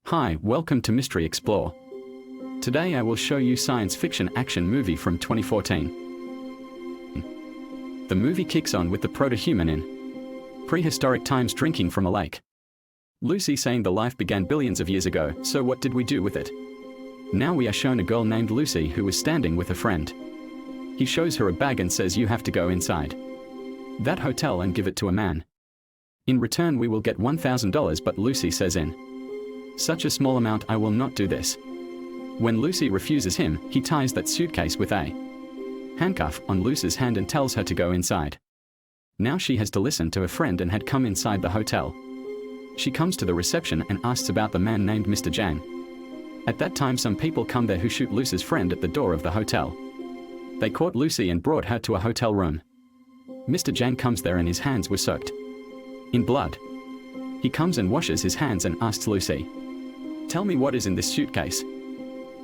Hi, welcome to Mystery Explore. Today I will show you science fiction action movie from 2014. The movie kicks on with the proto-human in prehistoric times drinking from a lake. Lucy saying the life began billions of years ago, so what did we do with it? Now we are shown a girl named Lucy who is standing with a friend. He shows her a bag and says you have to go inside that hotel and give it to a man. In return we will get $1,000, but Lucy says in such a small amount I will not do this. When Lucy refuses him, he ties that suitcase with a handcuff on Lucy's hand and tells her to go inside. Now she has to listen to her friend and had come inside the hotel. She comes to the reception and asks about the man named Mr. Jang. At that time some people come there who shoot Lucy's friend at the door of the hotel. They caught Lucy and brought her to a hotel room. Mr. Jang comes there and his hands were soaked in blood. He comes and washes his hands and asks Lucy, "Tell me what is in this suitcase."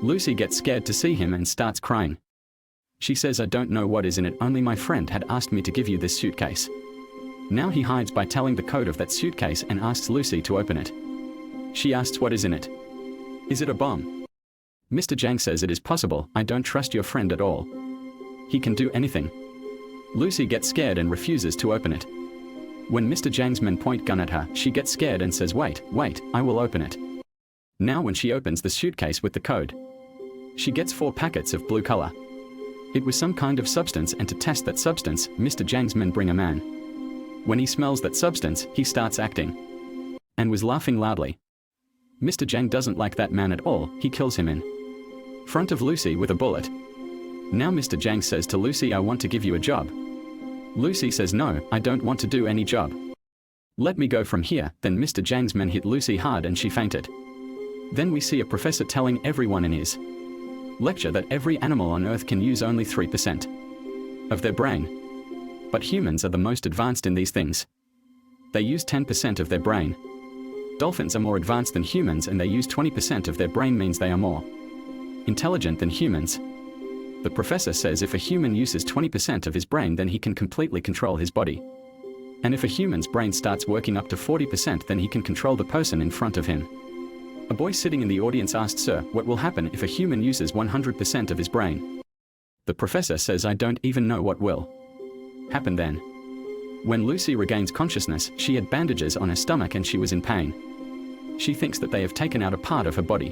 Lucy gets scared to see him and starts crying. She says, "I don't know what is in it, only my friend had asked me to give you this suitcase." Now he hides by telling the code of that suitcase and asks Lucy to open it. She asks what is in it. Is it a bomb? Mr. Jang says it is possible, I don't trust your friend at all. He can do anything. Lucy gets scared and refuses to open it. When Mr. Jang's men point gun at her, she gets scared and says, wait, I will open it. Now when she opens the suitcase with the code, she gets 4 packets of blue color. It was some kind of substance, and to test that substance, Mr. Jang's men bring a man. When he smells that substance, he starts acting and was laughing loudly. Mr. Jang doesn't like that man at all, he kills him in front of Lucy with a bullet. Now Mr. Jang says to Lucy, I want to give you a job. Lucy says no, I don't want to do any job. Let me go from here. Then Mr. Jang's men hit Lucy hard and she fainted. Then we see a professor telling everyone in his lecture that every animal on Earth can use only 3% of their brain. But humans are the most advanced in these things. They use 10% of their brain. Dolphins are more advanced than humans and they use 20% of their brain, means they are more intelligent than humans. The professor says if a human uses 20% of his brain, then he can completely control his body. And if a human's brain starts working up to 40%, then he can control the person in front of him. A boy sitting in the audience asked, "Sir, what will happen if a human uses 100% of his brain?" The professor says, "I don't even know what will happen then." When Lucy regains consciousness, she had bandages on her stomach and she was in pain. She thinks that they have taken out a part of her body.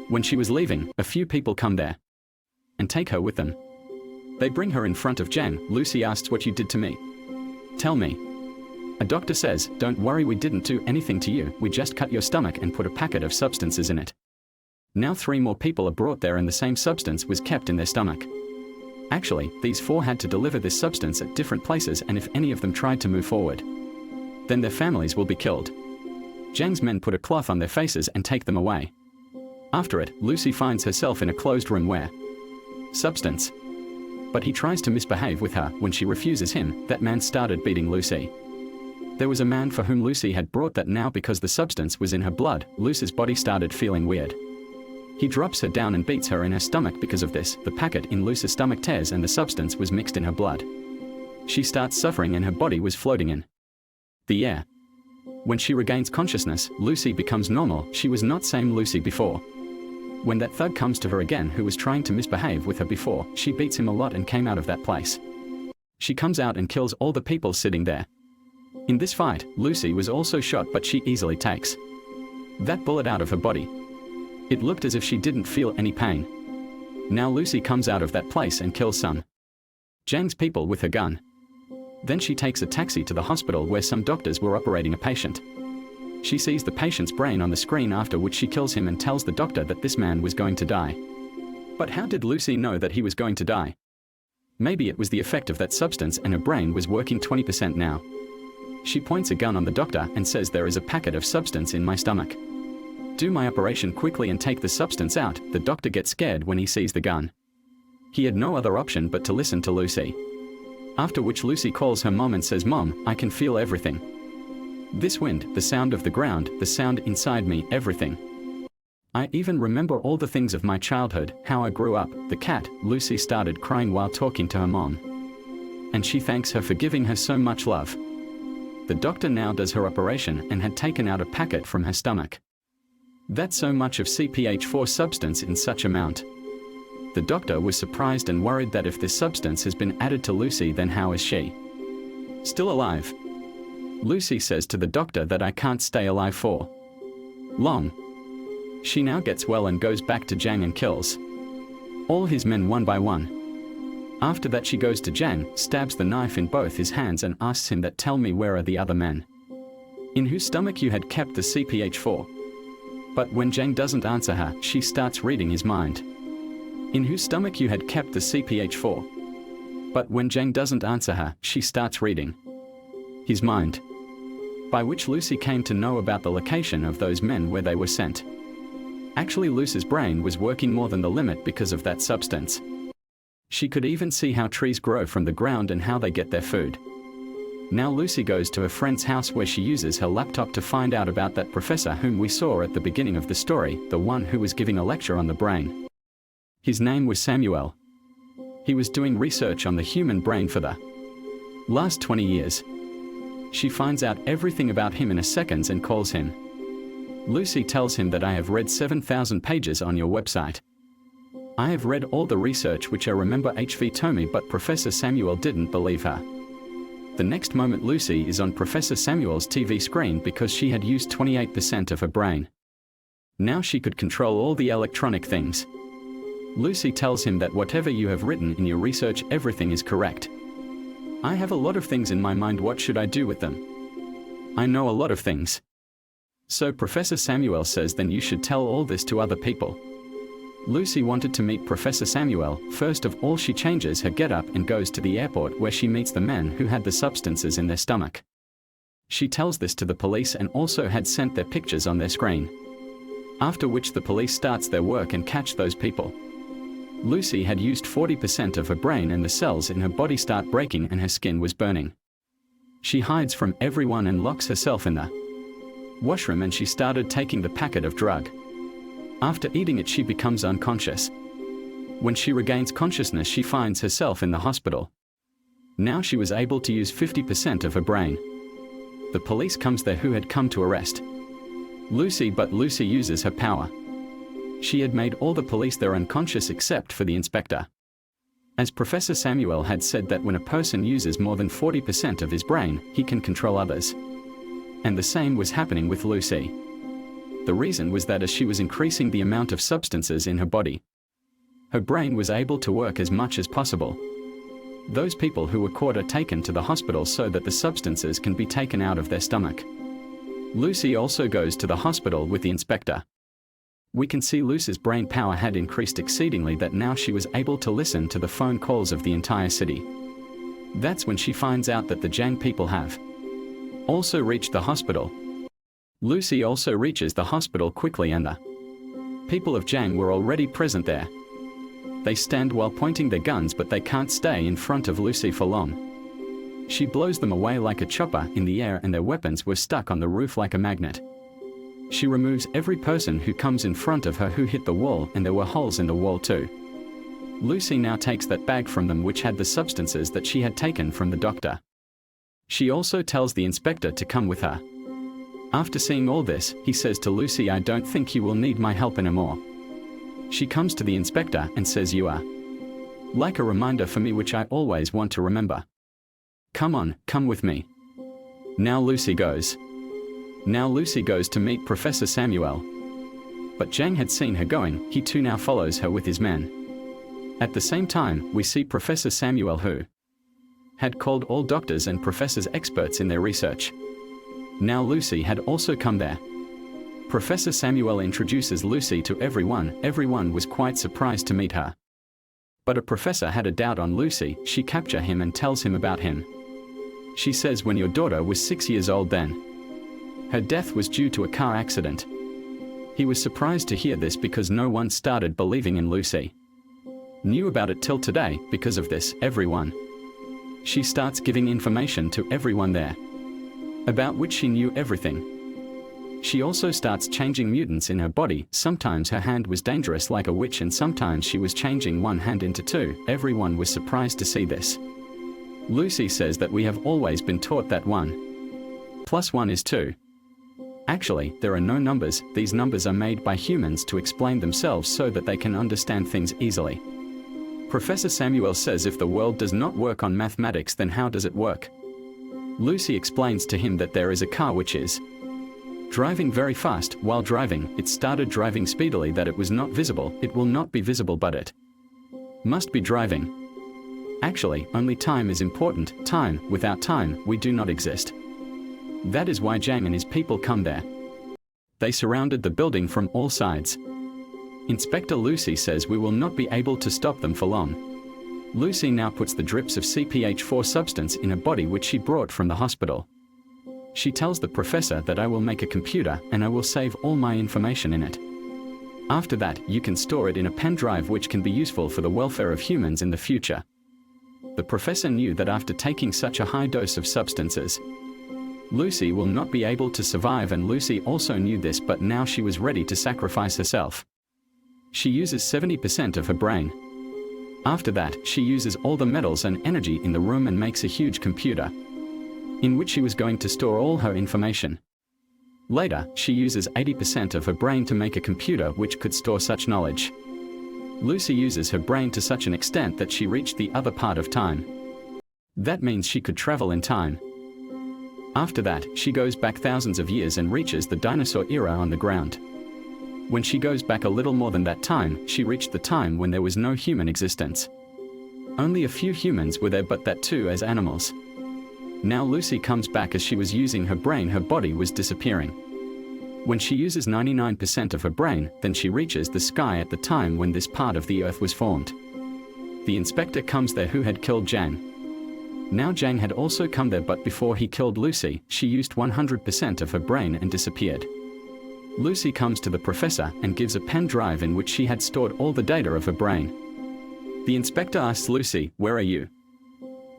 When she was leaving, a few people come there and take her with them. They bring her in front of Jang. Lucy asks, "What you did to me? Tell me." A doctor says, "Don't worry, we didn't do anything to you, we just cut your stomach and put a packet of substances in it." Now 3 more people are brought there and the same substance was kept in their stomach. Actually, these 4 had to deliver this substance at different places, and if any of them tried to move forward, then their families will be killed. Jang's men put a cloth on their faces and take them away. After it, Lucy finds herself in a closed room where substance. But he tries to misbehave with her. When she refuses him, that man started beating Lucy. There was a man for whom Lucy had brought that. Now because the substance was in her blood, Lucy's body started feeling weird. He drops her down and beats her in her stomach. Because of this, the packet in Lucy's stomach tears and the substance was mixed in her blood. She starts suffering and her body was floating in the air. When she regains consciousness, Lucy becomes normal. She was not same Lucy before. When that thug comes to her again who was trying to misbehave with her before, she beats him a lot and came out of that place. She comes out and kills all the people sitting there. In this fight, Lucy was also shot, but she easily takes that bullet out of her body. It looked as if she didn't feel any pain. Now Lucy comes out of that place and kills some Jang's people with her gun. Then she takes a taxi to the hospital where some doctors were operating a patient. She sees the patient's brain on the screen, after which she kills him and tells the doctor that this man was going to die. But how did Lucy know that he was going to die? Maybe it was the effect of that substance and her brain was working 20% now. She points a gun on the doctor and says, "There is a packet of substance in my stomach. Do my operation quickly and take the substance out." The doctor gets scared when he sees the gun. He had no other option but to listen to Lucy. After which Lucy calls her mom and says, "Mom, I can feel everything. This wind, the sound of the ground, the sound inside me, everything. I even remember all the things of my childhood, how I grew up, the cat." Lucy started crying while talking to her mom. And she thanks her for giving her so much love. The doctor now does her operation and had taken out a packet from her stomach. That's so much of CPH4 substance in such amount. The doctor was surprised and worried that if this substance has been added to Lucy, then how is she still alive? Lucy says to the doctor that I can't stay alive for long. She now gets well and goes back to Zhang and kills all his men one by one. After that she goes to Zhang, stabs the knife in both his hands and asks him that tell me where are the other men in whose stomach you had kept the CPH4. But when Zhang doesn't answer her, she starts reading his mind. In whose stomach you had kept the CPH4. But when Zhang doesn't answer her, she starts reading his mind. By which Lucy came to know about the location of those men where they were sent. Actually, Lucy's brain was working more than the limit because of that substance. She could even see how trees grow from the ground and how they get their food. Now Lucy goes to her friend's house where she uses her laptop to find out about that professor whom we saw at the beginning of the story, the one who was giving a lecture on the brain. His name was Samuel. He was doing research on the human brain for the last 20 years. She finds out everything about him in a second and calls him. Lucy tells him that I have read 7,000 pages on your website. I have read all the research which I remember HV told me, but Professor Samuel didn't believe her. The next moment Lucy is on Professor Samuel's TV screen because she had used 28% of her brain. Now she could control all the electronic things. Lucy tells him that whatever you have written in your research, everything is correct. I have a lot of things in my mind, what should I do with them? I know a lot of things. So Professor Samuel says then you should tell all this to other people. Lucy wanted to meet Professor Samuel. First of all she changes her getup and goes to the airport where she meets the men who had the substances in their stomach. She tells this to the police and also had sent their pictures on their screen. After which the police starts their work and catch those people. Lucy had used 40% of her brain and the cells in her body start breaking and her skin was burning. She hides from everyone and locks herself in the washroom and she started taking the packet of drug. After eating it she becomes unconscious. When she regains consciousness she finds herself in the hospital. Now she was able to use 50% of her brain. The police comes there who had come to arrest Lucy, but Lucy uses her power. She had made all the police there unconscious except for the inspector. As Professor Samuel had said that when a person uses more than 40% of his brain, he can control others. And the same was happening with Lucy. The reason was that as she was increasing the amount of substances in her body, her brain was able to work as much as possible. Those people who were caught are taken to the hospital so that the substances can be taken out of their stomach. Lucy also goes to the hospital with the inspector. We can see Lucy's brain power had increased exceedingly that now she was able to listen to the phone calls of the entire city. That's when she finds out that the Zhang people have also reached the hospital. Lucy also reaches the hospital quickly and the people of Zhang were already present there. They stand while pointing their guns, but they can't stay in front of Lucy for long. She blows them away like a chopper in the air and their weapons were stuck on the roof like a magnet. She removes every person who comes in front of her who hit the wall, and there were holes in the wall too. Lucy now takes that bag from them which had the substances that she had taken from the doctor. She also tells the inspector to come with her. After seeing all this, he says to Lucy, I don't think you will need my help anymore. She comes to the inspector and says, you are like a reminder for me which I always want to remember. Come on, come with me. Now Lucy goes to meet Professor Samuel. But Zhang had seen her going, he too now follows her with his men. At the same time, we see Professor Samuel who had called all doctors and professors experts in their research. Now Lucy had also come there. Professor Samuel introduces Lucy to everyone. Everyone was quite surprised to meet her. But a professor had a doubt on Lucy. She captures him and tells him about him. She says when your daughter was 6 years old then, her death was due to a car accident. He was surprised to hear this because no one started believing in Lucy. Knew about it till today. Because of this, everyone. She starts giving information to everyone there, about which she knew everything. She also starts changing mutants in her body. Sometimes her hand was dangerous like a witch and sometimes she was changing one hand into two. Everyone was surprised to see this. Lucy says that we have always been taught that 1 + 1 is 2. Actually, there are no numbers, these numbers are made by humans to explain themselves so that they can understand things easily. Professor Samuel says if the world does not work on mathematics, then how does it work? Lucy explains to him that there is a car which is driving very fast. While driving, it started driving speedily that it was not visible. It will not be visible, but it must be driving. Actually, only time is important. Time, without time, we do not exist. That is why Zhang and his people come there. They surrounded the building from all sides. Inspector Lucy says we will not be able to stop them for long. Lucy now puts the drips of CPH4 substance in a body which she brought from the hospital. She tells the professor that I will make a computer and I will save all my information in it. After that, you can store it in a pen drive which can be useful for the welfare of humans in the future. The professor knew that after taking such a high dose of substances, Lucy will not be able to survive, and Lucy also knew this, but now she was ready to sacrifice herself. She uses 70% of her brain. After that, she uses all the metals and energy in the room and makes a huge computer, in which she was going to store all her information. Later, she uses 80% of her brain to make a computer which could store such knowledge. Lucy uses her brain to such an extent that she reached the other part of time. That means she could travel in time. After that, she goes back thousands of years and reaches the dinosaur era on the ground. When she goes back a little more than that time, she reached the time when there was no human existence. Only a few humans were there, but that too as animals. Now Lucy comes back. As she was using her brain, her body was disappearing. When she uses 99% of her brain, then she reaches the sky at the time when this part of the earth was formed. The inspector comes there who had killed Zhang. Now Zhang had also come there, but before he killed Lucy, she used 100% of her brain and disappeared. Lucy comes to the professor and gives a pen drive in which she had stored all the data of her brain. The inspector asks Lucy, "Where are you?"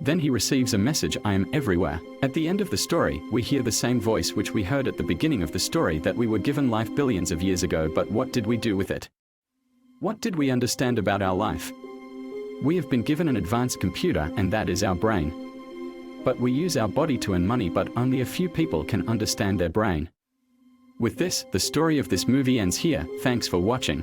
Then he receives a message, "I am everywhere." At the end of the story, we hear the same voice which we heard at the beginning of the story, that we were given life billions of years ago, but what did we do with it? What did we understand about our life? We have been given an advanced computer, and that is our brain. But we use our body to earn money, but only a few people can understand their brain. With this, the story of this movie ends here. Thanks for watching.